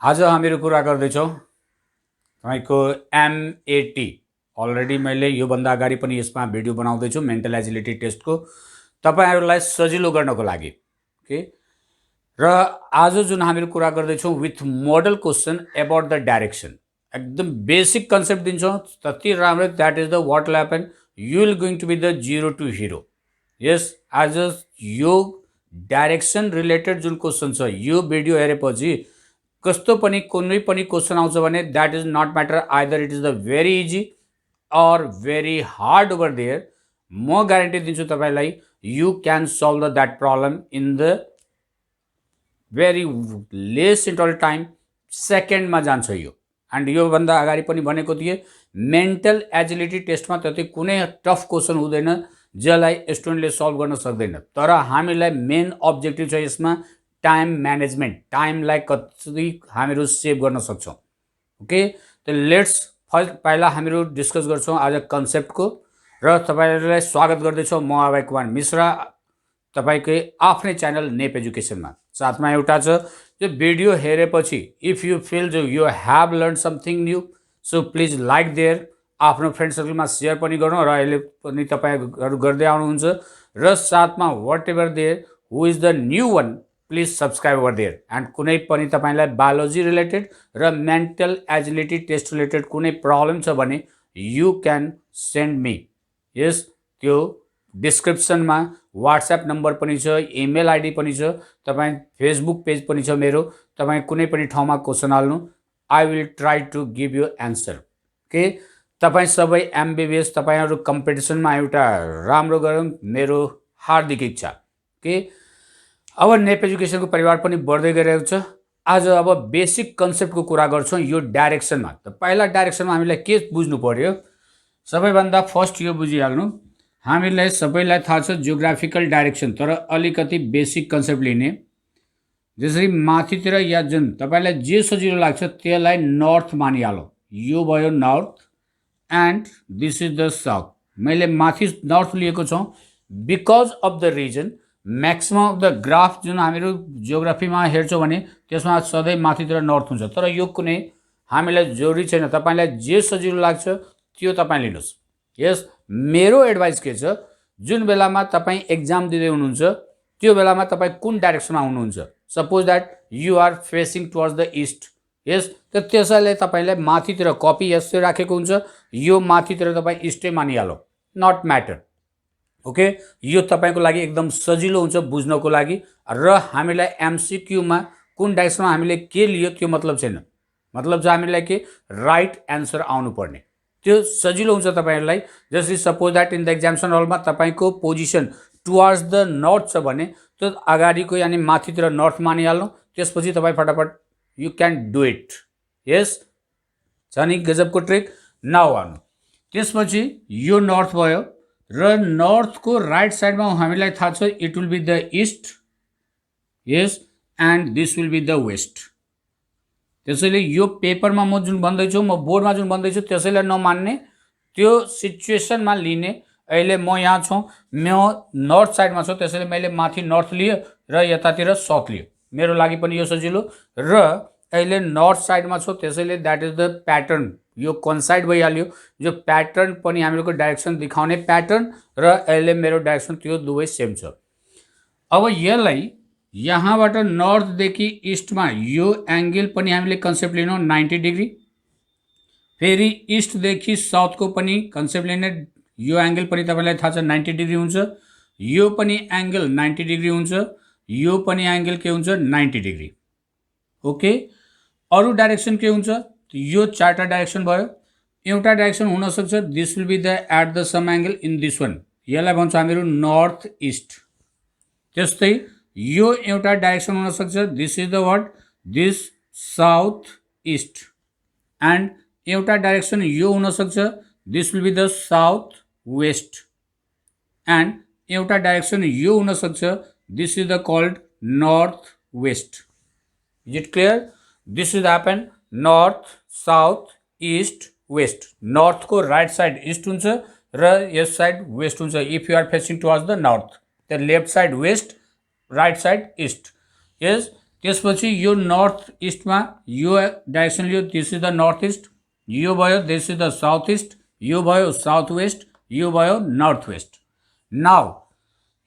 आज हामीहरू कुरा गर्दैछौँ तपाईँको एमएटी। अलरेडी मैले योभन्दा अगाडि पनि यसमा भिडियो बनाउँदैछु मेन्टल एजिलिटी टेस्टको तपाईँहरूलाई सजिलो गर्नको लागि। ओके, र आज जुन हामीहरू कुरा गर्दैछौँ with model question about the direction, एकदम बेसिक कन्सेप्ट दिन्छौँ जति राम्रो। That is the what will happen, you will going to be the zero to hero. Yes, आज यो डाइरेक्सन रिलेटेड जुन क्वेसन छ यो भिडियो हेरेपछि कस्तो पनि कुनै पनि क्वेसन आउँछ भने that is not matter, either it is the very easy or very hard over there. म ग्यारेन्टी दिन्छु तपाईँलाई you can solve the that problem in the very less interval time, सेकेन्डमा जान्छ यो। एन्ड योभन्दा अगाडि पनि भनेको थिएँ मेन्टल एजिलिटी टेस्टमा त्यति कुनै टफ क्वेसन हुँदैन जसलाई स्टुडेन्टले सल्भ गर्न सक्दैन। तर हामीलाई मेन अब्जेक्टिभ छ यसमा टाइम म्यानेजमेन्ट, टाइमलाई कसरी हामीहरू सेभ गर्न सक्छौँ। ओके, त लेट्स पहिला हामीहरू डिस्कस गर्छौँ आज कन्सेप्टको। र तपाईँहरूलाई स्वागत गर्दैछौँ म अभय कुमार मिश्रा, तपाईँकै आफ्नै च्यानल नेप एजुकेसनमा। साथमा एउटा छ त्यो भिडियो हेरेपछि इफ यु फिल जो you have learn something new, so please like there, आफ्नो फ्रेन्ड सर्कलमा सेयर पनि गर्नु। र अहिले पनि तपाईँहरू गर्दै आउनुहुन्छ। र साथमा whatever there who is the new one, please subscribe over there. And कुनै पनि तपाईँलाई बायोलोजी रिलेटेड र मेन्टल एजिलिटी टेस्ट रिलेटेड कुनै प्रब्लम छ भने you can send me. Yes, त्यो डिस्क्रिप्सनमा वाट्सएप नम्बर पनि छ, इमेल आइडी पनि छ, तपाईँ फेसबुक पेज पनि छ मेरो। तपाईँ कुनै पनि ठाउँमा क्वेसन हाल्नु, I will try to give you answer. Okay, तपाईँ सबै एमबिबिएस तपाईँहरू कम्पिटिसनमा एउटा राम्रो गरौँ, मेरो हार्दिक इच्छा। ओके, अब नेप एजुकेसनको परिवार पनि बढ्दै गइरहेको छ। आज अब बेसिक कन्सेप्टको कुरा गर्छौँ यो डाइरेक्सनमा। त पहिला डाइरेक्सनमा हामीलाई के बुझ्नु पर्यो, सबैभन्दा फर्स्ट यो बुझिहाल्नु। हामीलाई सबैलाई थाहा छ जियोग्राफिकल डाइरेक्सन, तर अलिकति बेसिक कन्सेप्ट लिने। जसरी माथितिर या जुन तपाईँलाई जे सजिलो लाग्छ त्यसलाई नर्थ मानिहालौँ। यो भयो north and this is the south. मैले माथि नर्थ लिएको छु because of the reason maximum of the graph जुन हामीहरू जियोग्राफीमा हेर्छौँ भने त्यसमा सधैँ माथितिर नर्थ हुन्छ। तर यो कुनै हामीलाई जरुरी छैन, तपाईँलाई जे सजिलो लाग्छ त्यो तपाईँ लिनुहोस्। यस, मेरो एडभाइस के छ, जुन बेलामा तपाईँ एक्जाम दिँदै हुनुहुन्छ त्यो बेलामा तपाईँ कुन डाइरेक्सनमा हुनुहुन्छ, suppose that you are facing towards the east. Yes, त त्यसैले तपाईँलाई माथितिर कपी यस्तै राखेको हुन्छ, यो माथितिर तपाईँ इस्टै मानिहाल्नु, नट म्याटर। ओके, यो तपाईँको लागि एकदम सजिलो हुन्छ बुझ्नको लागि। र हामीलाई एमसिक्यूमा कुन डाइरेक्सनमा हामीले के लियो त्यो मतलब छैन, मतलब चाहिँ हामीलाई के राइट एन्सर आउनुपर्ने, त्यो सजिलो हुन्छ तपाईँहरूलाई। जसरी suppose that in the examination हलमा तपाईँको पोजिसन टुवर्ड्स द नर्थ छ भने त्यो अगाडिको यानि माथितिर नर्थ मानिहाल्नु, त्यसपछि तपाईँ फटाफट यु क्यान डु इट। यस, छ नि गजबको ट्रिक। नाउ आउनु, त्यसपछि यो नर्थ भयो र नर्थको राइट साइडमा हामीलाई थाहा छ it will be the east. Yes, and this will be the west. त्यसैले यो पेपरमा म जुन भन्दैछु, म बोर्डमा जुन भन्दैछु त्यसैलाई नमान्ने, त्यो सिचुएसनमा लिने। अहिले म यहाँ छु, म नर्थ साइडमा छु, त्यसैले मैले माथि नर्थ लिएँ र यतातिर साउथ लिएँ, मेरो लागि पनि यो सजिलो। र अहिले नर्थ साइडमा छु त्यसैले द्याट इज द प्याटर्न, यो कन्साइड भइहाल्यो। जो प्याटर्न पनि हामीहरूको डाइरेक्सन देखाउने प्याटर्न र अहिले मेरो डाइरेक्सन त्यो दुवै सेम छ। अब यसलाई यहाँबाट नर्थदेखि इस्टमा यो एङ्गल पनि हामीले कन्सेप्ट लिनु 90 डिग्री, फेरि इस्टदेखि साउथको पनि कन्सेप्ट लिने, यो एङ्गल पनि तपाईँलाई थाहा छ 90 डिग्री हुन्छ, यो पनि एङ्गल 90 डिग्री हुन्छ, यो पनि एङ्गल के हुन्छ 90 डिग्री। ओके, अरू डाइरेक्सन के हुन्छ, यो चारवटा डाइरेक्सन भयो। एउटा डाइरेक्सन हुनसक्छ this will be the at the some angle in this one, यसलाई भन्छौँ हामीहरू नर्थ इस्ट। त्यस्तै यो एउटा डाइरेक्सन हुनसक्छ this is the what, this south east. And एउटा डाइरेक्सन यो हुनसक्छ this will be the south west. And एउटा डाइरेक्सन यो हुनसक्छ this is the called north west. Is it clear? This is happen north south east west. नर्थको right side east हुन्छ र यस साइड वेस्ट हुन्छ। If you are facing towards the north, the left side west, right side east. Yes, त्यसपछि यो north इस्टमा यो direction Leo, this is the north east, यो भयो this is the south east, यो भयो साउथ वेस्ट, यो भयो नर्थ वेस्ट। नाउ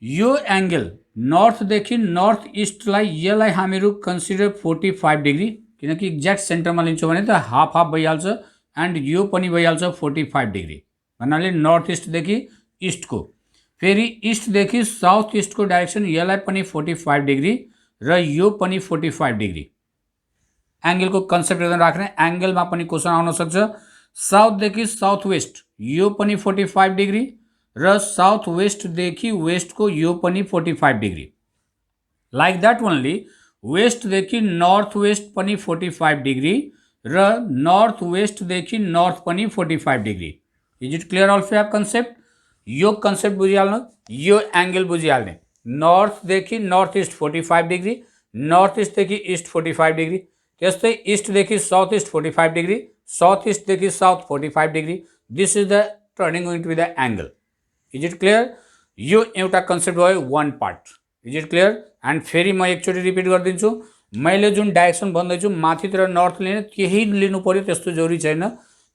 यो एंगल नर्थदेखि नर्थ इस्टलाई यसलाई हामीहरू कन्सिडर 45 डिग्री, किनकि एक्ज्याक्ट सेन्टरमा लिन्छौँ भने त हाफ हाफ भइहाल्छ, एन्ड यो पनि भइहाल्छ 45 डिग्री, भन्नाले नर्थ इस्टदेखि इस्टको। फेरि इस्टदेखि साउथ इस्टको डाइरेक्सन यसलाई पनि 45 डिग्री र यो पनि 45 डिग्री। एंगलको कन्सेप्ट एकदम राख्ने, एंगलमा पनि क्वेसन आउन सक्छ। साउथदेखि साउथ वेस्ट यो पनि 45 डिग्री र साउथ वेस्टदेखि वेस्टको यो पनि 45 डिग्री। लाइक द्याट ओन्ली वेस्टदेखि नर्थ वेस्ट पनि 45 डिग्री र नर्थ वेस्टदेखि नर्थ पनि 45 degree. Is it clear also have concept? यो कन्सेप्ट बुझिहाल्नु, यो एंगल बुझिहाल्ने। नर्थदेखि नर्थ इस्ट 45 डिग्री, नर्थ इस्टदेखि इस्ट 45 डिग्री, त्यस्तै इस्टदेखि साउथ इस्ट 45 डिग्री, साउथ इस्टदेखि south 45 degree. This is the turning going to be the angle. Is it clear? यो एउटा कन्सेप्ट भयो, one part. Is it clear? And फेरि म एकचोटि रिपिट गरिदिन्छु, मैले जुन डाइरेक्सन भन्दैछु माथितिर नर्थ लिने, केही लिनु पर्यो त्यस्तो जरुरी छैन।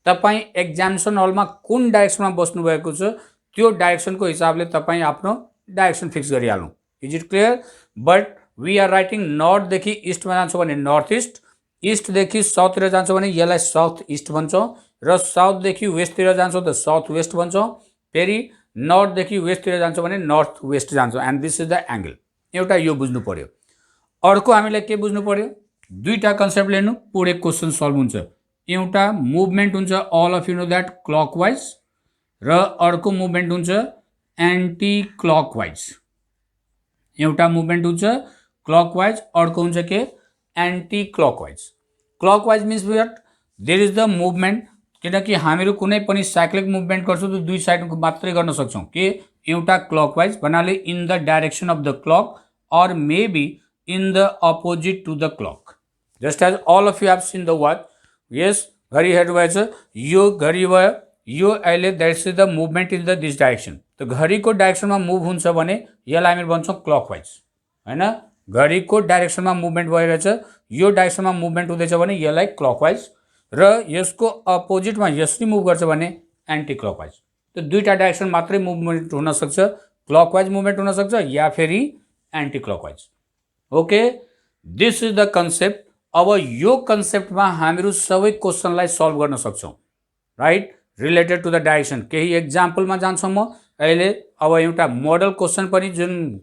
तपाईँ एक्जामिनेसन हलमा कुन डाइरेक्सनमा बस्नुभएको छ त्यो डाइरेक्सनको हिसाबले तपाईँ आफ्नो डाइरेक्सन फिक्स गरिहाल्नु। Is it clear? But we are writing नर्थदेखि इस्टमा जान्छौँ भने नर्थ इस्ट, इस्टदेखि साउथतिर जान्छौँ भने यसलाई साउथ इस्ट भन्छौँ, र साउथदेखि वेस्टतिर जान्छौँ त साउथ वेस्ट भन्छौँ, फेरि नर्थदेखि वेस्टतिर जान्छौँ भने नर्थ वेस्ट जान्छौँ। And this is the angle. एउटा यो बुझ्नु पर्यो। अर्को हामीलाई के बुझ्नु पर्यो? दुईटा कन्सेप्ट लिनु, पुरै क्वेसन सल्भ हुन्छ। एउटा मुभमेन्ट हुन्छ, all of you know that, clockwise, र अर्को मुभमेन्ट हुन्छ एन्टी क्लकवाइज। एउटा मुभमेन्ट हुन्छ क्लकवाइज, अर्को हुन्छ के anticlockwise. Clockwise means what? There is the movement, किनकि हामीहरू कुनै पनि साइक्लिक मुभमेन्ट गर्छौँ त दुई साइडको मात्रै गर्न सक्छौँ। के एउटा क्लकवाइज भन्नाले in the direction of the clock, or maybe in the opposite to the clock. Just as all of you have seen the watch. Yes, घडी हेर्नु भएछ, यो घडी भयो, यो अहिले that's is the movement in the this direction. त घडीको डाइरेक्सनमा मुभ हुन्छ भने यसलाई हामी भन्छौँ क्लकवाइज, हैन? घडीको डाइरेक्सनमा मुभमेन्ट भइरहेछ, यो डाइरेक्सनमा मुभमेन्ट हुँदैछ भने यसलाई क्लकवाइज, र यसको अपोजिटमा यसरी मुभ गर्छ भने एन्टी क्लकवाइज। त दुईटा डाइरेक्सन मात्रै मुभमेन्ट हुन सक्छ, क्लकवाइज मुभमेन्ट हुन सक्छ या फेरि anticlockwise. Okay, this is the concept. अब यो कन्सेप्टमा हामीहरू सबै क्वेसनलाई सल्भ गर्न सक्छौँ, right, related to the direction. केही एक्जाम्पलमा जान्छौँ म अहिले। अब एउटा मोडल क्वेसन पनि, जुन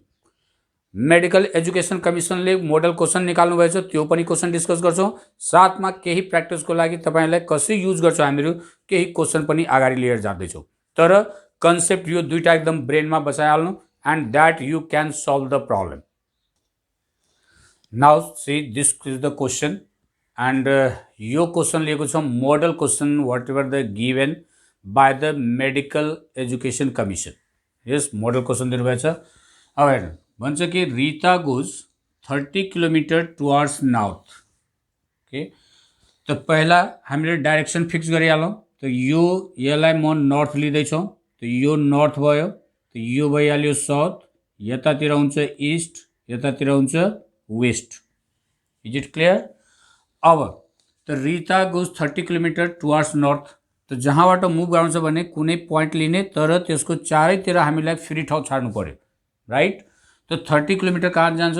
मेडिकल एजुकेसन कमिसनले मोडल क्वेसन निकाल्नु भएछ त्यो पनि क्वेसन डिस्कस गर्छौँ। साथमा केही प्र्याक्टिसको लागि तपाईँलाई कसरी युज गर्छौँ हामीहरू केही क्वेसन पनि अगाडि लिएर जाँदैछौँ। तर कन्सेप्ट यो दुईटा एकदम ब्रेनमा बसाइहाल्नु, and that you can solve the problem. Now see, this is the question, and your question लिएको छ model question whatever the given by the medical education commission. Yes, model question दिनुभएको छ। अब हेर्नु भन्छ कि Rita goes 30 kilometre towards north. Okay, त पहिला हामीले डाइरेक्सन फिक्स गरिहालौँ। त यो यसलाई म नर्थ लिँदैछौँ, त यो नर्थ भयो, यो भइहाल्यो साउथ, यतातिर हुन्छ इस्ट, यतातिर हुन्छ वेस्ट। Is it clear? अब त Rita goes 30 kilometre towards north. त जहाँबाट मुभ गर्नु छ भने कुनै पोइन्ट लिने, तर त्यसको चारैतिर हामीलाई फ्री ठाउँ छाड्नु पर्यो, राइट? त 30 किलोमिटर कहाँ जान्छ?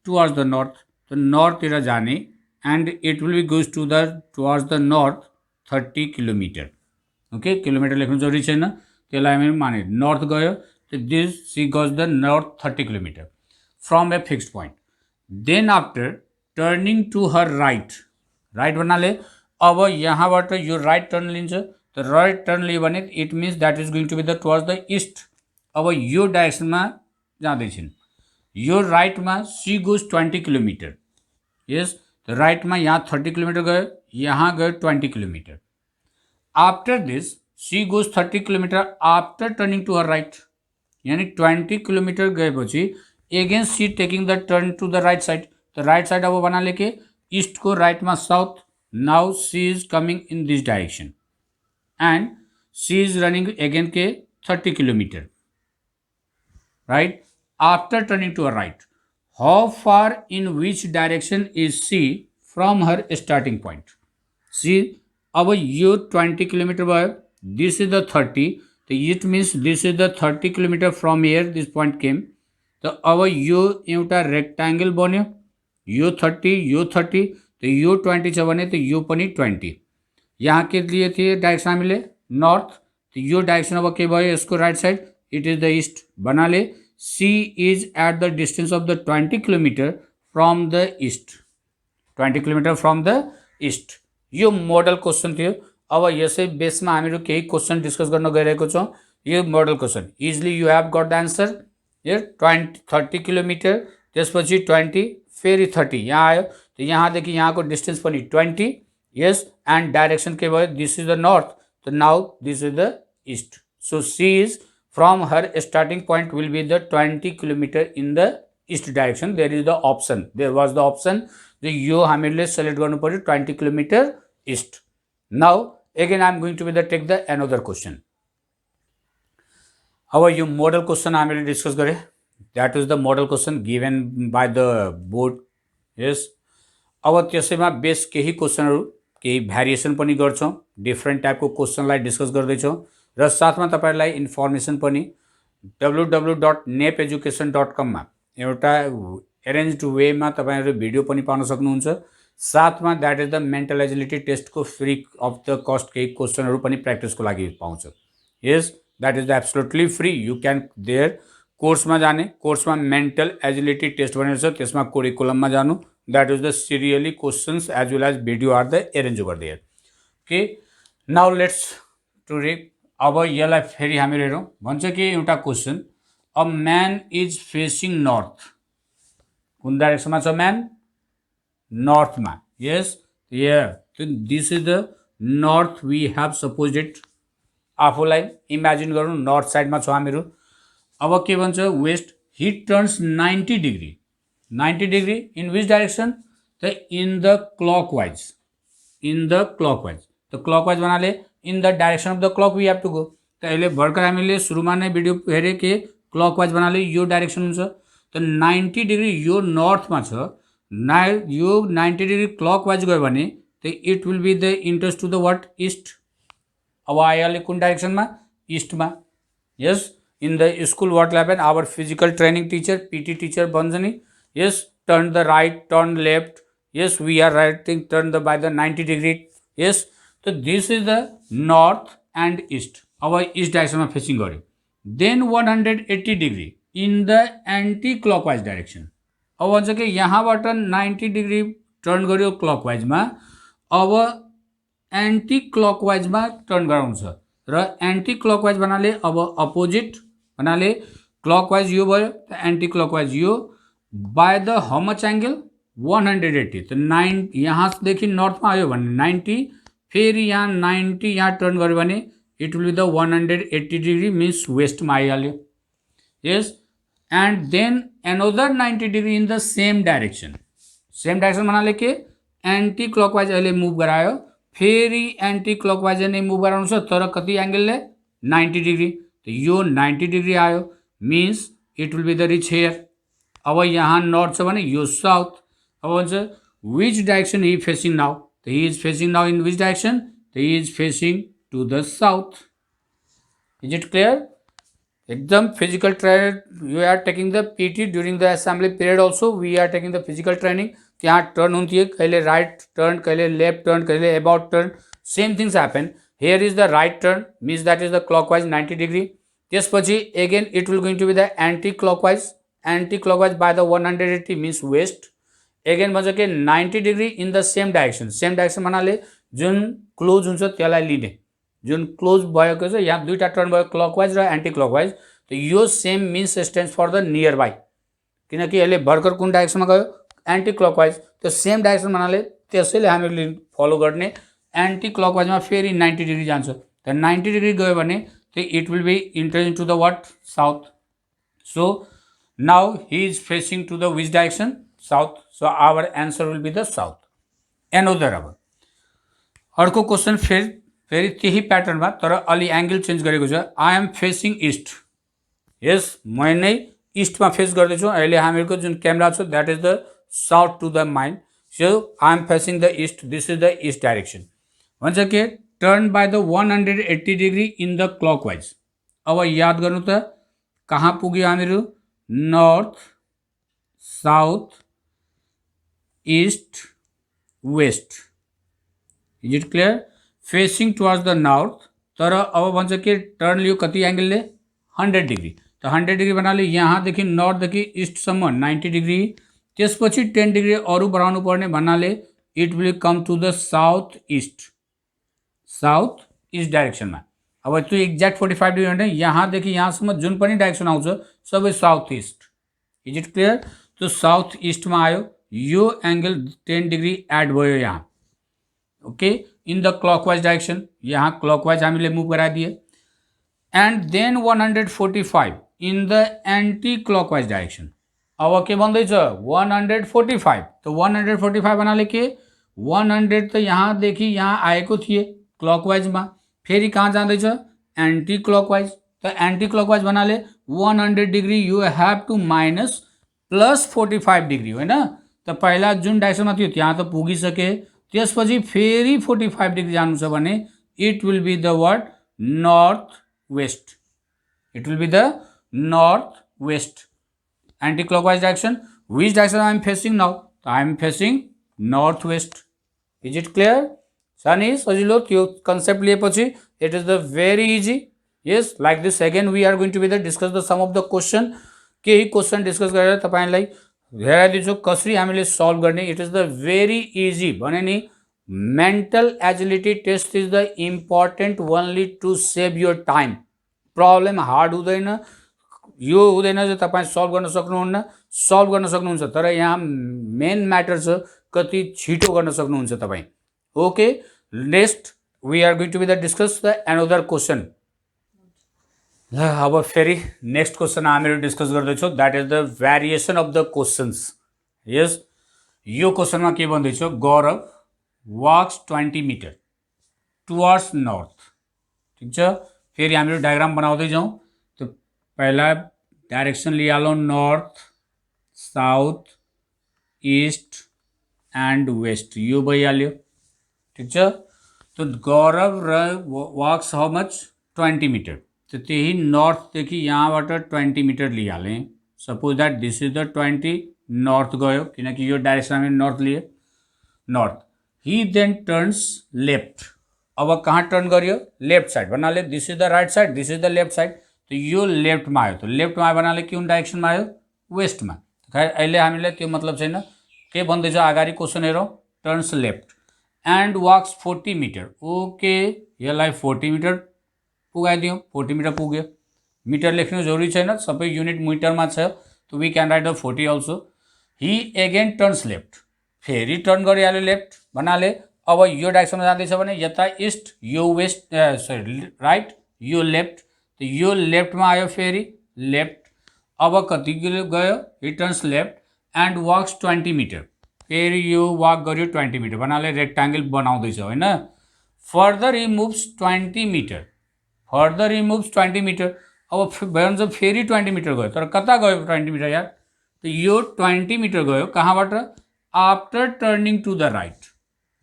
Towards the north. त नर्थतिर जाने, and it will be goes to the towards the north 30 kilometre. Okay, kilometre लेख्नु जरुरी छैन, त्यसलाई हामी माने नर्थ गयो। This she goes the north 30 kilometer from a fixed point. Then after turning to her right, right भन्नाले अब यहाँबाट यो राइट टर्न लिन्छ। त राइट टर्न लियो भने it means that is going to be the towards the east. अब यो डाइरेक्सनमा जाँदैछन्, यो राइटमा सी गोज 20 किलोमिटर। यस, त राइटमा यहाँ 30 किलोमिटर गयो, यहाँ गयो 20 kilometre. After this she goes 30 kilometre after turning to her right, यानी 20 किलोमिटर गएपछि again she taking the turn to the right side. त राइट साइड अब बनाले के इस्टको राइटमा south. Now see is coming in this direction and she is running again के 30 kilometre, right, after turning to a right. How far in which direction is she from her starting point. She अब यो 20 kilometre भयो, this is the 30, त it means this is the 30 kilometre from here this point came. त अब यो एउटा rectangle बन्यो, यो 30 यो 30, त यो 20 छ भने त यो पनि 20. यहाँ के लिए थिए डाइरेक्सन हामीले नर्थ, तो यो डाइरेक्सन अब के भयो यसको right side, it is the east भन्नाले she is at the distance of the 20 kilometre from the east, 20 kilometre from the east. यो मोडल क्वेश्चन थियो. अब यसै बेसमा हामीहरू केही क्वेश्चन डिस्कस गर्न गइरहेको छौँ. यो model question easily you have got the answer. यो 30 किलोमिटर, त्यसपछि 20, फेरि 30 यहाँ आयो, तो यहाँदेखि यहाँको डिस्टेंस पनि 20. yes, and direction के भयो, this is the north, so now this is the east. So C is from her starting point will be the 20 kilometer in the east direction. There is the option, there was the option, the यो हामीले select गर्नु पर्यो 20 kilometer east. Now again I am going to be the take the another question. अब यो model question हामीले discuss गरे, that is the model question given by the board. yes, अब त्यसैमा बेस केही क्वेश्चनहरू केही भ्यारिएसन पनि गर्छौँ, डिफ्रेन्ट टाइपको क्वेश्चनलाई डिस्कस गर्दैछौँ र साथमा तपाईँहरूलाई इन्फर्मेसन पनि www.nepeducation.com मा एउटा एरेन्ज्ड वेमा तपाईँहरू भिडियो पनि पाउन सक्नुहुन्छ. साथमा that is the mental agility टेस्टको फ्री अफ द कस्ट केही क्वेश्चनहरू पनि प्र्याक्टिसको लागि पाउँछ. Yes, that is the absolutely free. You can there कोर्समा जाने, कोर्समा मेन्टल एजिलिटी टेस्ट भनेर छ, त्यसमा कोरिकुलममा जानु, that is the serially questions as well as video are the arrange over there. Okay, now let's to read. अब यसलाई फेरि हामी हेरौँ. भन्छ कि एउटा question, a man is facing north. कुन डाइरेक्सनमा छ म्यान? नर्थमा. Yes, this is the north we have suppose it. आफूलाई इमेजिन गरौँ नर्थ साइडमा छ हामीहरू. अब के भन्छ, west he turns 90 degree. 90 degree in which direction? The in the clockwise. In the clockwise. तो clockwise भन्नाले in the direction of the clock we have to go. तो अहिले भर्खर हामीले सुरुमा नै भिडियो हेरे के clockwise भन्नाले यो डाइरेक्सन हुन्छ. तो 90 डिग्री यो नर्थमा छ, यो 90 डिग्री clockwise गयो भने तो it will be the enters to the what, east. अब आइहाल्यो कुन डाइरेक्सनमा? ईस्टमा. Yes, in the school what happen, our physical training teacher PT teacher भन्छ नि. yes, turn the right, turn left. yes, we are writing turn the by the 90 degree. yes, so this is the north and east. अब east direction में facing गऱ्यो. then 180 degree in the anti clockwise direction. अब भन्छ कि यहाँबाट 90 degree turn गर्यो clockwise मा, अब एन्टी क्लकवाइज मा टर्न गराउँछ. र एन्टी क्लकवाइज भन्नाले अब अपोजिट भन्नाले क्लकवाइज यो भयो, एन्टी क्लकवाइज यो, by the how much angle 180. तो 9 यहाँदेखि नर्थमा आयो भने 90, फेरि यहाँ 90 यहाँ टर्न गर्यो भने it will be the 180 degree means वेस्टमा आइहाल्यो. Yes, and then another 90 degree in the same direction. Same direction भन्नाले के, एन्टी क्लकवाइज अहिले मुभ गरायो, फेरि एन्टी क्लकवाइज नै मुभ गराउनु छ, तर कति एंगलले? 90 डिग्री. तो यो 90 डिग्री आयो means it will be the reach here. अब यहाँ नॉर्थ छ भने यो साउथ. अब भन्छ which direction he facing now? तो he is facing now in which direction? तो he is facing to the south. Is it clear? एकदम physical training. You are taking the PT during the assembly period also we are taking the physical training. त्यहाँ turn हुन्थ्यो, कहिले right turn, कहिले left turn, कहिले about turn, same things happen. Here is the right turn means that is the clockwise 90 degree. त्यसपछि again it will going to be the anti clockwise. Anti clockwise by the 180 means west. Again भन्छ कि 90 degree in the same direction. Same direction भन्नाले जुन close हुन्छ त्यसलाई लिने, जुन close भएको छ. यहाँ दुईटा टर्न भयो, क्लकवाइज र एन्टी क्लकवाइज. तो यो same means stands for the nearby, किनकि यसले भर्खर कुन डाइरेक्सनमा गयो? Anticlockwise. त्यो सेम डाइरेक्सन भन्नाले त्यसैले हामीले फलो गर्ने. एन्टी क्लकवाइजमा फेरि 90 डिग्री जान्छ. त 90 डिग्री गयो भने त्यो it will be enter to the what, south. So now he is facing to the which direction? South. So our answer will be the south. Another अब अर्को क्वेसन फेरि त्यही प्याटर्नमा तर अलि एंगल चेन्ज गरेको छ. I am facing east. Yes, म नै ईस्टमा फेस गर्दैछौँ। अहिले हामीहरूको जुन क्यामेरा छ that is the south to the mind, so I am facing the east, this is the east direction. भन्छ के turn by the 180 degree in the clockwise. अब याद गर्नु त कहाँ पुग्यो हामीहरू, north, south, east, west. Is it clear? Facing towards the north, तर अब भन्छ के टर्न लियो कति एंगलले, 100 डिग्री। तो 100 डिग्री भन्नाले यहाँदेखि नर्थदेखि इस्टसम्म 90 डिग्री, त्यसपछि 10 डिग्री अरू बढाउनु पर्ने भन्नाले it will come to the south east, south east डाइरेक्सनमा। अब त्यो एक्ज्याक्ट 45 डिग्री होइन, यहाँदेखि यहाँसम्म जुन पनि डाइरेक्सन आउँछ सबै south east. Is it clear? त्यो साउथ ईस्टमा आयो, यो एंगल 10 डिग्री एड भयो यहाँ। Okay, in the clockwise direction, यहाँ क्लकवाइज हामीले मुभ गराइदिए। And then 145 in the anti clockwise direction. अब के भन्दैछ 145, तो 145 भन्नाले के 100 त यहाँदेखि यहाँ आएको थिए क्लकवाइजमा, फेरि कहाँ जाँदैछ एन्टी क्लकवाइज। त एन्टी क्लकवाइज भन्नाले 100 degree you have to minus plus 45 degree, होइन त पहिला जुन डाइरेक्सनमा थियो त्यहाँ त पुगिसके, त्यसपछि फेरि 45 डिग्री जानु छ भने it will be the word north west, it will be the north west anticlockwise direction. Which direction I am facing now, I am facing north west. Is it clear? सानी सजिलो त्यो concept लिएपछि it is the very easy. Yes, like this again we are going to be the discuss the some of the question. केही question discuss गरेर तपाईलाई हेराइदिन्छु कसरी हामीले सल्भ गर्ने। It is the very easy भने नि, mental agility test is the important only to save your time. Problem hard हुँदैन, यो हुँदैन चाहिँ तपाईँ सल्भ गर्न सक्नुहुन्न, सल्भ गर्न सक्नुहुन्छ, तर यहाँ मेन म्याटर छ कति छिटो गर्न सक्नुहुन्छ तपाईँ। Okay, next we are going to be the discuss the another question. अब फेरि नेक्स्ट क्वेश्चन हामीहरू डिस्कस गर्दैछौँ, that is the variation of the questions. Yes, यो क्वेश्चनमा के भन्दैछ, Gaurav walks 20 metre towards north. ठिक छ, फेरि हामीहरू डायग्राम बनाउँदै जाउँ। तो पहिला डाइरेक्सन लिइहालौँ north, south, east and west, यो भइहाल्यो। ठिक छ, तो Gaurav walks how much 20 metre, तो त्यही नर्थदेखि यहाँबाट 20 मिटर लिइहालेँ। Suppose that this is the 20, north गयो किनकि यो डाइरेक्सन हामीले नर्थ लिए, north. He then turns left. अब कहाँ टर्न गर्यो, लेफ्ट साइड भन्नाले this is the right side, this is the left side, तो यो लेफ्टमा आयो। तो लेफ्टमा आयो भन्नाले कुन डाइरेक्सनमा आयो, वेस्टमा। खैर अहिले हामीलाई त्यो मतलब छैन, के भन्दैछ अगाडि क्वेसन हेरौँ, turns left and walks 40 metre. Okay, यसलाई 40 मिटर पुगाइदिउँ, 40 मिटर पुग्यो। मिटर लेख्नु जरुरी छैन, सबै युनिट मिटरमा छ, तो we can write the 40 also. He again turns left, फेरि टर्न गरिहाल्यो लेफ्ट भन्नाले अब यो डाइरेक्सनमा जाँदैछ भने यता इस्ट, यो वेस्ट, सरी राइट, यो लेफ्ट, तो यो लेफ्टमा आयो फेरि लेफ्ट। अब कति गयो, he turns left and walks 20 metre, फेरि यो वाक गर्यो 20 मिटर भन्नाले रेक्टाङ्गल बनाउँदैछ, होइन। Further he moves 20 metre, further he moves 20 metre. अब भन्छ फेरि 20 मिटर गयो, तर कता गयो 20 मिटर यार, तो यो 20 मिटर गयो कहाँबाट, after turning to the right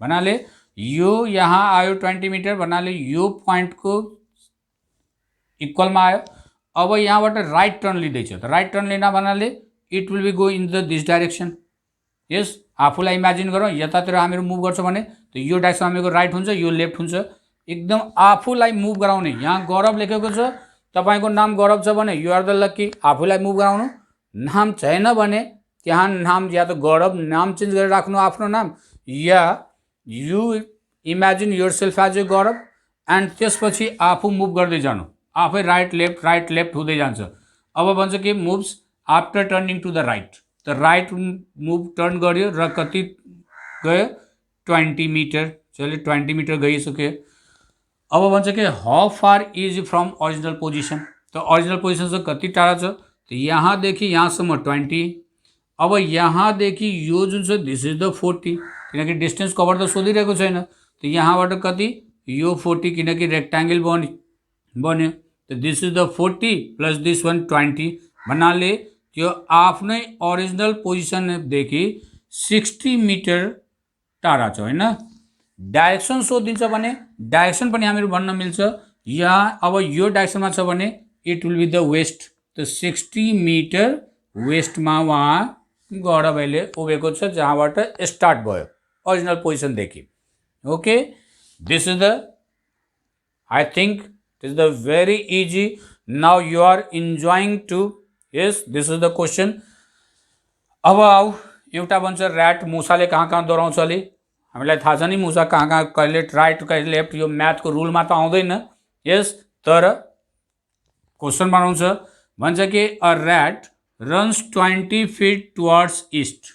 भन्नाले यो यहाँ आयो 20 मिटर भन्नाले यो पोइन्टको इक्वलमा आयो। अब यहाँबाट राइट टर्न लिँदैछ, त राइट टर्न लिन भन्नाले it will be go in the this direction. Yes, आफूलाई इमेजिन गरौँ यतातिर हामीहरू मुभ गर्छौँ भने त यो डाइरेक्सन हामीको राइट हुन्छ, यो लेफ्ट हुन्छ, एकदम आफूलाई मुभ गराउने। यहाँ गौरव लेखेको छ, तपाईँको नाम गौरव छ भने यु आर द लक्की, आफूलाई मुभ गराउनु। नाम छैन भने त्यहाँ नाम या त गौरव नाम चेन्ज गरेर राख्नु आफ्नो नाम, या you imagine yourself as a Gaurav and त्यसपछि आफू मुभ गर्दै जानु, आफै राइट लेफ्ट हुँदै जान्छ। अब भन्छ कि moves after turning to the right, त राइट मुभ टर्न गर्यो र कति गयो 20 मिटर, चल्यो 20 मिटर गइसक्यो। अब भन्छ कि how far is from original position, त ओरिजिनल पोजिसन चाहिँ कति टाढा छ, त यहाँदेखि यहाँसम्म 20। अब यहाँदेखि यो जुन छ दिस इज द 40, किनकि डिस्टेन्स कभर त सोधिरहेको छैन, त यहाँबाट कति यो 40 किनकि रेक्टाङ्गल बन्यो, त this is the 40 plus this one 20 भन्नाले त्यो आफ्नै ओरिजिनल पोजिसनदेखि 60 मिटर टाढा छ होइन। डाइरेक्सन सोधिदिन्छ भने डाइरेक्सन पनि हामीहरू भन्न मिल्छ। यहाँ अब यो डाइरेक्सनमा छ भने it will be the west, त 60 मिटर वेस्टमा उहाँ गएर मैले उभिएको छ जहाँबाट स्टार्ट भयो ओरिजिनल पोजिसनदेखि। Okay, this is the I think this is the very easy. Now you are enjoying to yes this is the question. अब आऊ एउटा भन्छ ऱ्याट मुसाले कहाँ कहाँ दोहोऱ्याउँछ अरे हामीलाई थाहा छ नि मुसा कहाँ कहाँ कहिले राइट कहिले लेफ्ट, यो म्याथको रुलमा त आउँदैन। यस तर क्वेसन बनाउँछ भन्छ कि a rat runs 20 feet towards east.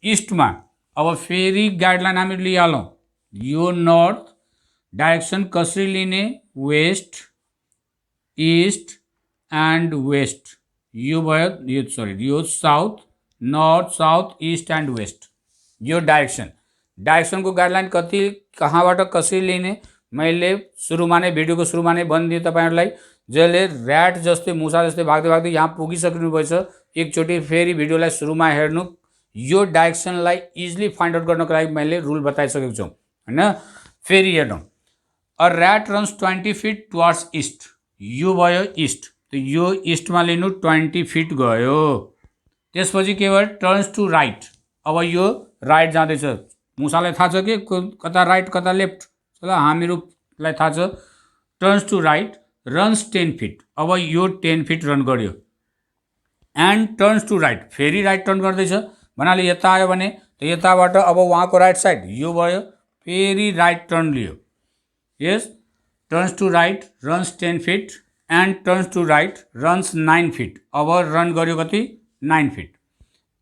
ईस्टमा अब फेरि गाइडलाइन हामी लिइहालौँ। यो नर्थ डाइरेक्सन कसरी लिने, वेस्ट ईस्ट एन्ड वेस्ट। यो भयो यो सरी यो south, north south east and west यो डाइरेक्सन। डाइरेक्सनको गाइडलाइन कति कहाँबाट कसरी लिने मैले सुरुमा नै भिडियोको सुरुमा नै भनिदिएँ तपाईँहरूलाई। जसले ऱ्याट जस्तै मुसा जस्तै भाग्दै भाग्दै यहाँ पुगिसक्नु भएछ एकचोटि फेरि भिडियोलाई सुरुमा हेर्नु। यो डाइरेक्सनलाई इजिली फाइन्ड आउट गर्नको लागि मैले रुल बताइसकेको छु होइन। फेरि हेर्नु, a rat runs 20 feet towards east. यो भयो ईस्ट, त यो ईस्टमा लिनु 20 फिट गयो। त्यसपछि के भयो, टर्न्स टु राइट। अब यो राइट जाँदैछ, मुसालाई थाहा छ कि कता राइट कता लेफ्ट, ल हामीहरूलाई थाहा छ। Turns to right runs 10 feet. अब यो 10 फिट रन गर्यो एन्ड टर्न्स टु राइट, फेरि राइट टर्न गर्दैछ भन्नाले यता आयो भने त यताबाट अब उहाँको राइट साइड यो भयो, फेरि राइट टर्न लियो। Yes, turns to right runs 10 feet and turns to right runs 9 feet. अब रन गर्यो कति, 9 feet.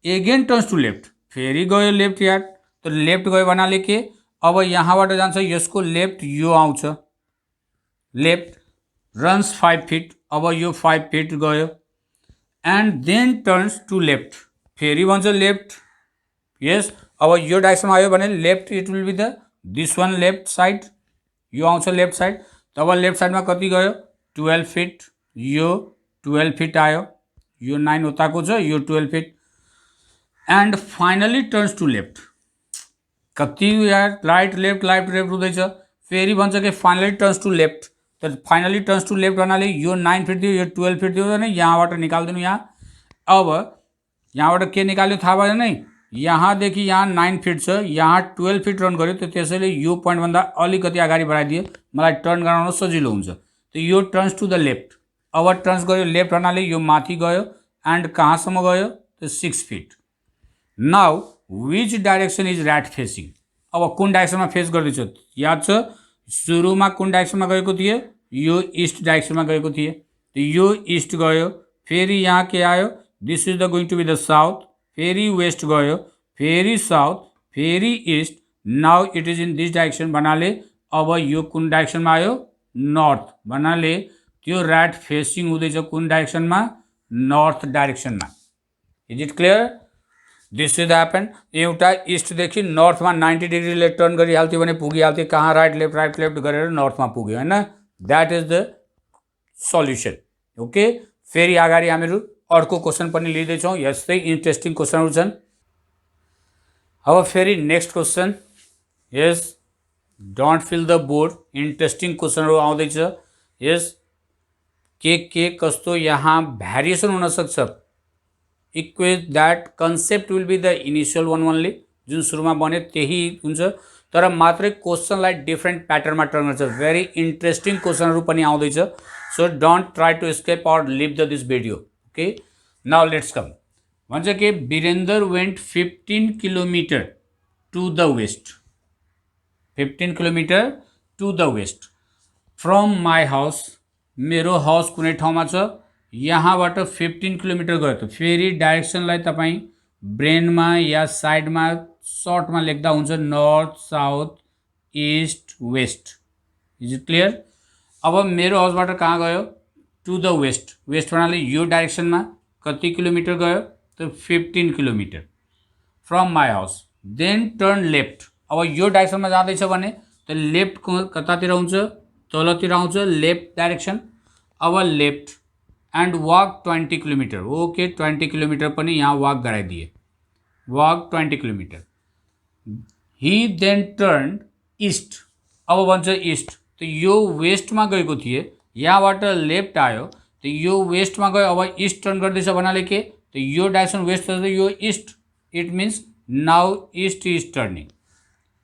Again turns to left, फेरि गयो लेफ्ट यार्ड। त लेफ्ट गयो भन्नाले के, अब यहाँबाट जान्छ यसको लेफ्ट यो आउँछ, लेफ्ट रन्स 5 फिट। अब यो 5 फिट गयो and then turns to left, फेरि भन्छ लेफ्ट। यस, अब यो डाइरेक्सनमा आयो भने left it will be the this one left side, यो आउँछ लेफ्ट साइड। तब लेफ्ट साइडमा कति गयो, 12 फिट। यो 12 फिट आयो, यो 9 उताको छ, यो 12 feet and finally turns to left. कति यार राइट लेफ्ट हुँदैछ, फेरि भन्छ कि फाइनली टर्न्स टु लेफ्ट। त फाइनली टर्न्स टु लेफ्ट भन्नाले यो 9 फिट दियो, यो 12 फिट दियो भने यहाँबाट निकालिदिनु यहाँ। अब यहाँबाट के निकाल्यो थाहा भयो नै, यहाँदेखि यहाँ 9 फिट छ, यहाँ 12 फिट रन गर्यो, त त्यसैले यो पोइन्टभन्दा अलिकति अगाडि बढाइदियो, मलाई टर्न गराउन सजिलो हुन्छ। त यो टर्न्स टु द लेफ्ट। अब टर्न्स गयो लेफ्ट भन्नाले यो माथि गयो एन्ड कहाँसम्म गयो, त 6 fit. Now which direction is rat facing. अब कुन डाइरेक्सनमा फेस गर्दैछ याद छ, सुरुमा कुन डाइरेक्सनमा गएको थियो, यो ईस्ट डाइरेक्सनमा गएको थिए। त यो ईस्ट गयो, फेरि यहाँ के आयो, this is the going to be the south, फेरि वेस्ट गयो, फेरि साउथ, फेरि east. Now it is in this direction भन्नाले अब यो कुन डाइरेक्सनमा आयो, नर्थ भन्नाले त्यो ऱ्याट फेसिङ हुँदैछ कुन डाइरेक्सनमा, नर्थ डाइरेक्सनमा। Is it clear, this is happen. एउटा इस्टदेखि नर्थमा 90 डिग्रीले टर्न गरिहाल्थ्यो भने पुगिहाल्थ्यो कहाँ, राइट लेफ्ट गरेर नर्थमा पुग्यो होइन। That is the solution. Okay, फेरि अगाडि हामीहरू अर्को क्वेसन पनि लिँदैछौँ, यस्तै इन्ट्रेस्टिङ क्वेसनहरू छन्। अब फेरि next question. Yes, don't feel the board, interesting क्वेसनहरू आउँदैछ। यस, के कस्तो यहाँ भ्यारिएसन हुनसक्छ। Equate that concept will be the initial one only, जुन सुरुमा बन्यो त्यही हुन्छ, तर मात्रै क्वेसनलाई डिफ्रेन्ट प्याटर्नमा टर्न गर्छ। भेरी इन्ट्रेस्टिङ क्वेसनहरू पनि आउँदैछ। So don't try to escape or leave the this video. Okay, now let's come. भन्छ कि Virendra went 15 kilometre to the west, 15 kilometre to the west from my house. मेरो हाउस कुनै ठाउँमा छ, यहाँबाट 15 किलोमिटर गयो। त फेरि डाइरेक्सनलाई तपाईँ ब्रेनमा या साइडमा सर्टमा लेख्दा हुन्छ, north south east west. Is it clear. अब मेरो हाउसबाट कहाँ गयो, टु द वेस्ट। वेस्ट भन्नाले यो डाइरेक्सनमा कति किलोमिटर गयो, त 15 kilometre from my house. Then turn left. अब यो डाइरेक्सनमा जाँदैछ भने त लेफ्ट कतातिर हुन्छ, तलतिर आउँछ, लेफ्ट डाइरेक्सन। अब left and walk 20 kilometre. Okay 20 kilometre पनि यहाँ वाक गराइदिए, वाक 20 किलोमिटर। ही देन टर्न ईस्ट, अब भन्छ ईस्ट, त यो वेस्टमा गएको थिए, यहाँबाट लेफ्ट आयो, त यो वेस्टमा गयो, अब ईस्ट टर्न गर्दैछ भन्नाले के, त यो डाइरेक्सन वेस्ट छ, यो east, it means now east is turning,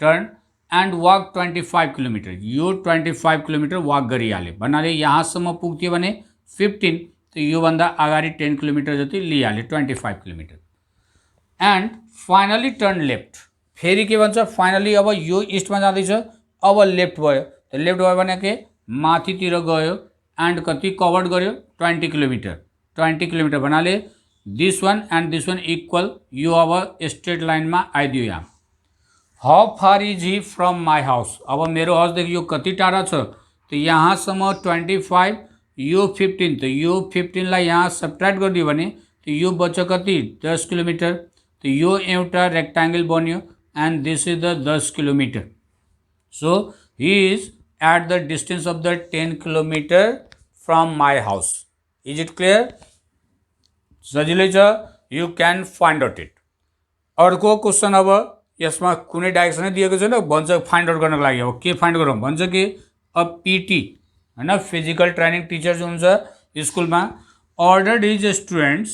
turn and walk 25 kilometre, यो 25 किलोमिटर वाक गरिहाल्यो भन्नाले यहाँसम्म पुग्थ्यो भने 15, त योभन्दा अगाडि 10 किलोमिटर जति लिइहाल्यो, 25 kilometre. And finally turn left, फेरि के भन्छ, फाइनली अब यो इस्टमा जाँदैछ, अब लेफ्ट भयो, त लेफ्ट भयो भने के माथितिर गयो एन्ड कति कभर्ड गर्यो 20 किलोमिटर, 20 किलोमिटर भन्नाले this one and this one equal, यो अब स्ट्रेट लाइनमा आइदियो यहाँ। How far is he from my house, अब मेरो हाउसदेखि यो कति टाढा छ, त यहाँसम्म 25, यो 15, त यो 15लाई यहाँ सब्ट्र्याक्ट गरिदियो भने त यो बच्च कति 10 किलोमिटर, त यो एउटा रेक्ट्याङ्गल बन्यो and this is the 10 kilometre. So he is at the distance of the 10 kilometre from my house. Is it clear? सजिलै छ, you can find out it. अर्को क्वेसन, अब यसमा कुनै डाइरेक्सनै दिएको छैन, भन्छ फाइन्ड आउट गर्नको लागि अब के फाइन्ड गरौँ भन्छ कि अब पिटी होइन, फिजिकल ट्रेनिङ टिचर जो हुन्छ स्कुलमा, ordered his students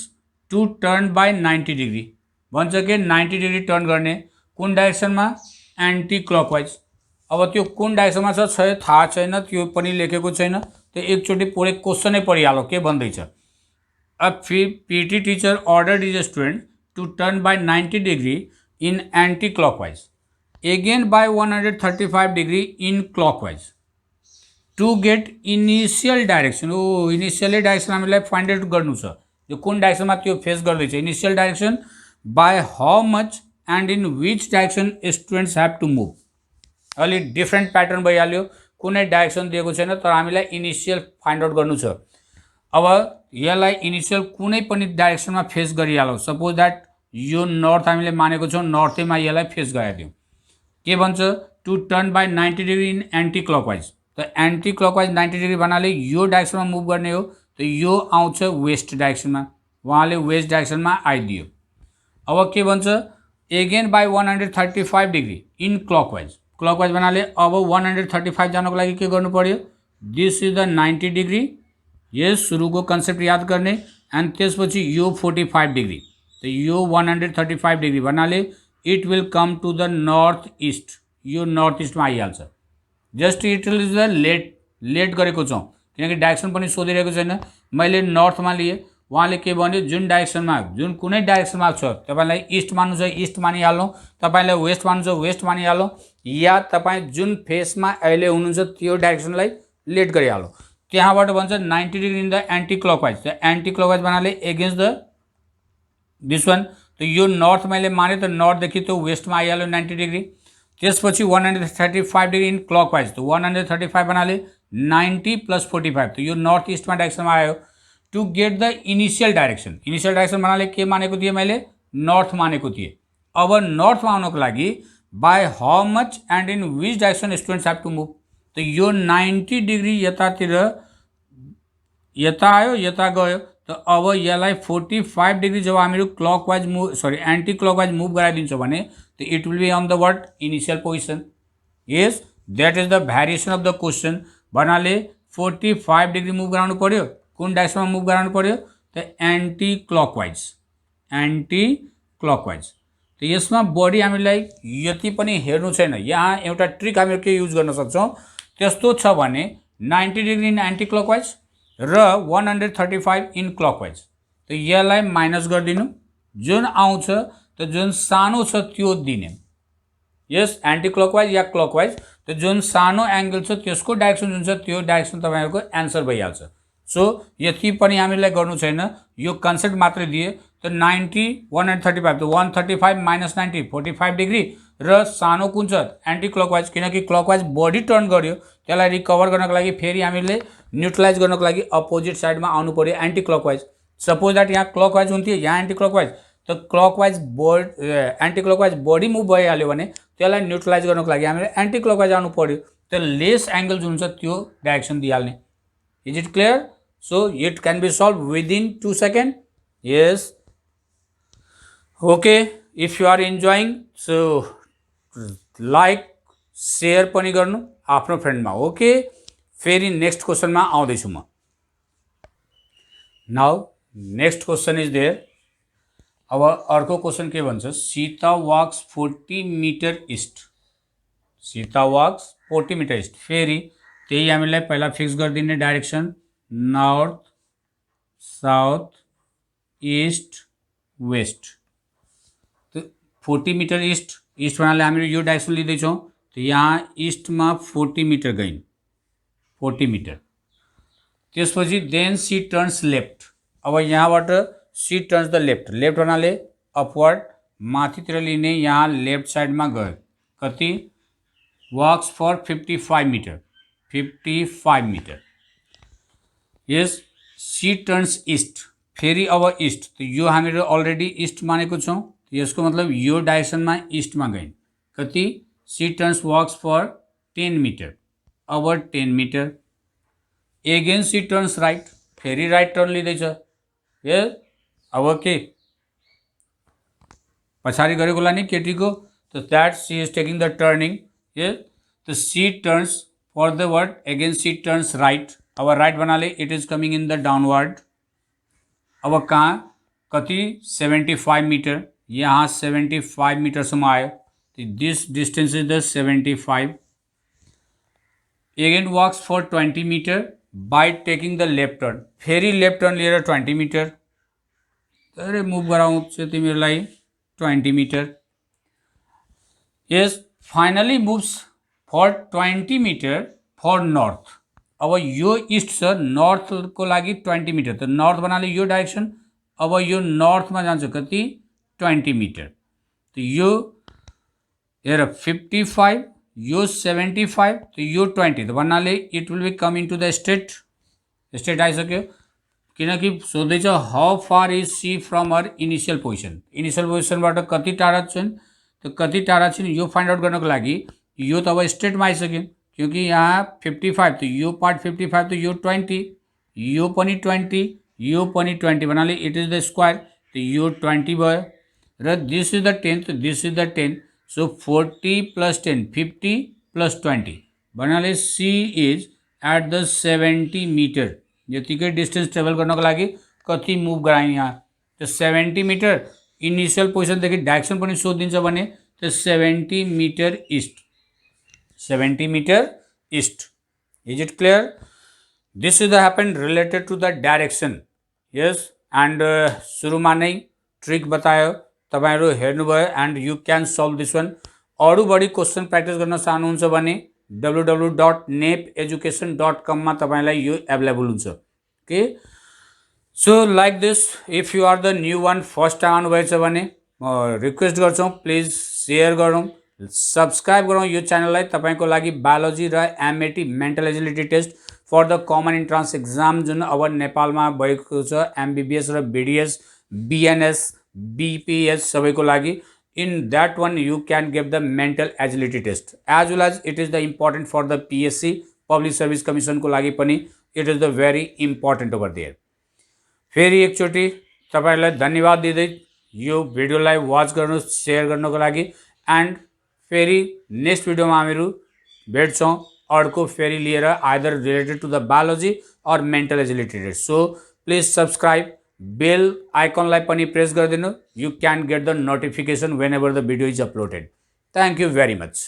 to turn by 90 degree, भन्छ कि 90 डिग्री टर्न गर्ने, कुन डाइरेक्सनमा, एन्टी क्लकवाइज। अब त्यो कुन डाइरेक्सनमा छ थाहा छैन, त्यो पनि लेखेको छैन, त्यो एकचोटि पुरै क्वेसनै पढिहाल्यो के भन्दैछ। अब PT teacher ordered his student to turn by 90 degree in anti-clockwise, again by 135 degree in clockwise to get initial direction। Oh initially direction हामीलाई फाइन्ड आउट गर्नु छ, यो कुन डाइरेक्सनमा त्यो फेस गर्दैछ, initial direction, by how much and in which direction students have to move. अलिक different pattern भइहाल्यो, कुनै डाइरेक्सन दिएको छैन तर हामीलाई इनिसियल फाइन्ड आउट गर्नु छ। अब यसलाई इनिसियल कुनै पनि डाइरेक्सनमा फेस गरिहालौँ, सपोज द्याट यो नर्थ हामीले मानेको छौँ, नर्थैमा यसलाई फेस गराइदिउँ, के भन्छ, to turn by 90 degree in anticlockwise, त एन्टी क्लकवाइज 90 डिग्री भन्नाले यो डाइरेक्सनमा मुभ गर्ने हो, त यो आउँछ वेस्ट डाइरेक्सनमा, उहाँले वेस्ट डाइरेक्सनमा आइदियो। अब के भन्छ, again by 135 degree in clockwise, clockwise भन्नाले अब 135 जानको लागि के गर्नु पर्यो, दिस इज द 90 डिग्री, यस सुरुको कन्सेप्ट याद गर्ने, एन्ड त्यसपछि यो 45 डिग्री, त यो 135 डिग्री भन्नाले it will come to the north east, यो नर्थ इस्टमा आइहाल्छ। Just it is the late गरेको छौँ किनकि डाइरेक्सन पनि सोधिरहेको छैन, मैले नर्थमा लिएँ, उहाँले के भन्यो, जुन डाइरेक्सनमा, जुन कुनै डाइरेक्सनमा छ, तपाईँलाई इस्ट मान्नु छ इस्ट मानिहाल्नु, तपाईँलाई वेस्ट मान्नु छ वेस्ट मानिहाल्नु, या तपाईँ जुन फेसमा अहिले हुनुहुन्छ त्यो डाइरेक्सनलाई लेट गरिहाल्नु। त्यहाँबाट भन्छ 90 degree in the anti clockwise, त एन्टी क्लकवाइज भन्नाले एगेन्स्ट द दिस वान, त यो नर्थ मैले माने त नर्थदेखि त्यो वेस्टमा आइहाल्यो 90 डिग्री। त्यसपछि 135 डिग्री इन क्लकवाइज, त 135 भन्नाले 90 + 45, त यो नर्थ इस्टमा डाइरेक्सनमा आयो। To get the initial direction, initial direction भन्नाले के मानेको थिएँ मैले, नर्थ मानेको थिएँ। अब नर्थमा आउनको लागि by how much and in which direction students have to move, त यो 90 डिग्री यतातिर, यता आयो यता गयो, त अब यसलाई 45 डिग्री जब हामीहरू clockwise move, sorry anti clockwise move गराइदिन्छौँ भने त it will be on the what, initial position. Yes that is the variation of the question, भन्नाले 45 डिग्री मुभ गराउनु पर्यो, कुन डाइरेक्सनमा मुभ गराउनु पर्यो, त एन्टी क्लकवाइज, एन्टी क्लकवाइज। त यसमा बढी हामीलाई यति पनि हेर्नु छैन, यहाँ एउटा ट्रिक हामीहरू के युज गर्न सक्छौँ, त्यस्तो छ भने 90 डिग्री इन एन्टी क्लकवाइज र 135 इन क्लकवाइज, त यसलाई माइनस गरिदिनु, जुन आउँछ त जुन सानो छ त्यो दिने। यस एन्टी क्लकवाइज या क्लकवाइज, त जुन सानो एङ्गल छ त्यसको डाइरेक्सन जुन छ त्यो डाइरेक्सन तपाईँहरूको एन्सर भइहाल्छ। सो यति पनि हामीलाई गर्नु छैन, यो कन्सेप्ट मात्रै दिए, त 90 135, त 135 - 90 45 डिग्री, र सानो कुन छ एन्टी क्लकवाइज, किनकि क्लकवाइज बडी टर्न गर्यो, त्यसलाई रिकभर गर्नको लागि फेरि हामीले न्युट्रलाइज गर्नको लागि अपोजिट साइडमा आउनु पर्यो एन्टी क्लकवाइज। सपोज द्याट यहाँ क्लकवाइज हुन्थ्यो, यहाँ एन्टी क्लकवाइज, त क्लकवाइज एन्टी क्लकवाइज बडी मुभ भइहाल्यो भने त्यसलाई न्युट्रलाइज गर्नको लागि हामीले एन्टी क्लकवाइज आउनु पर्यो, त लेस एङ्गल जुन छ त्यो डाइरेक्सन दिइहाल्ने। Is it clear? So it can be solved within 2 seconds. Yes. Okay, if you are enjoying, so like share पनि गर्नु आफ्नो फ्रेन्डमा. ओके, फेरि नेक्स्ट क्वेसनमा आउँदैछु म. Now next question is there. अब अर्को क्वेसन के भन्छ, Sita walks 40 metre east. Sita walks 40 metre east. फेरि त्यही हामीलाई पहिला फिक्स गरिदिने direction north south east west. तो 40 मिटर ईस्ट भन्नाले हामीले यो डाइरेक्सन लिँदैछौँ. तो यहाँ ईस्टमा 40 मिटर गयौँ, 40 मिटर. त्यसपछि देन सी टर्न्स लेफ्ट. अब यहाँबाट she turns the left. Left भन्नाले अपवर्ड माथितिर लिने. यहाँ लेफ्ट साइडमा गयो. कति? Walks for 55 metre. 55 metre. Yes, she turns east. फेरि अब ईस्ट. तो यो हामीहरू अलरेडी ईस्ट मानेको छौँ. यसको मतलब यो डाइरेक्सनमा ईस्टमा गयौँ. कति? She turns walks for 10 metre. अब 10 metre. Again she turns right. फेरि राइट टर्न लिँदैछ. ए अब के पछाडि गरेकोलाई नि केटीको. तो that she is taking the turning. ए तो she turns for the word. Again she turns right. अब राइट भन्नाले it is coming in the downward. अब कहाँ? कति? 75 मिटर. यहाँ 75 मिटरसम्म आयो. This distance is the 75. Eigen wax for 20 metre by taking the left turn. फेरि लेफ्ट टर्न लिएर 20 मिटर. अरे मुभ गराउँछ तिमीहरूलाई 20 metre. Yes, finally moves for 20 metre for north. अब यो ईस्ट छ, नर्थको लागि 20 मिटर. तो नर्थ भन्नाले यो डाइरेक्सन. अब यो नर्थमा जान्छ. कति? 20 मिटर. तो यो हेर 55, यो 75, तो यो 20. तो भन्नाले it will be coming to the state. State आइसक्यो. किनकि सोध्दैछ how far is she from her initial position. Initial पोजिसनबाट कति टाढा छन्. तो कति टाढा छिन् यो फाइन्ड आउट गर्नको लागि यो त अब स्टेटमा आइसक्यो. क्योंकि यहाँ 55, तो यो पार्ट 55, तो यो 20, यो पनि 20, यो पनि 20 भन्नाले इट इज द स्क्वायर. तो यो 20 भयो र दिस इज द 10. तो this is the 10. So 40 plus 10, 50 plus 20 भन्नाले she is at the 70 metre. यतिकै डिस्टेन्स ट्रेभल गर्नको लागि कति मुभ गरायौँ यहाँ. तो 70 मिटर. इनिसियल पोजिसनदेखि डाइरेक्सन पनि सोधिदिन्छ भने तो 70 metre east. 70 metre east. Is it clear? This is the happen related to the direction. Yes, and सुरुमा नै ट्रिक बतायो, तपाईहरु हेर्नुभयो. And you can solve this one. अरू बढी क्वेसन प्र्याक्टिस गर्न चाहनुहुन्छ भने www.nepeducation.com मा तपाईलाई यो एभाइलेबल हुन्छ. Okay, so like this. If you are the new one, first time आउनुभएछ भने रिक्वेस्ट गर्छौँ प्लिज सेयर गरौँ, सब्सक्राइब गरौँ यो च्यानललाई. तपाईको लागि बायोलोजी र MAT mental agility test for the common entrance exam जुन अब नेपालमा भएको छ, एमबीबीएस र बीडीएस, बीएनएस, बीपीएस सबैको लागि. In that one you can give the mental agility test as well as it is the important for the PSC Public Service Commission को लागि पनि it is the very important over there. फेरि एकचोटि तपाईहरुलाई धन्यवाद दिँदै यो भिडियोलाई वाच गर्नु, शेयर गर्नको लागि. एन्ड फेरि नेक्स्ट भिडियोमा हामीहरू भेट्छौँ अर्को फेरि लिएर, either related to the biology or mental agility test. So please subscribe. Bell आइकनलाई पनि प्रेस गरिदिनु. You can get the notification whenever the video is uploaded. Thank you very much.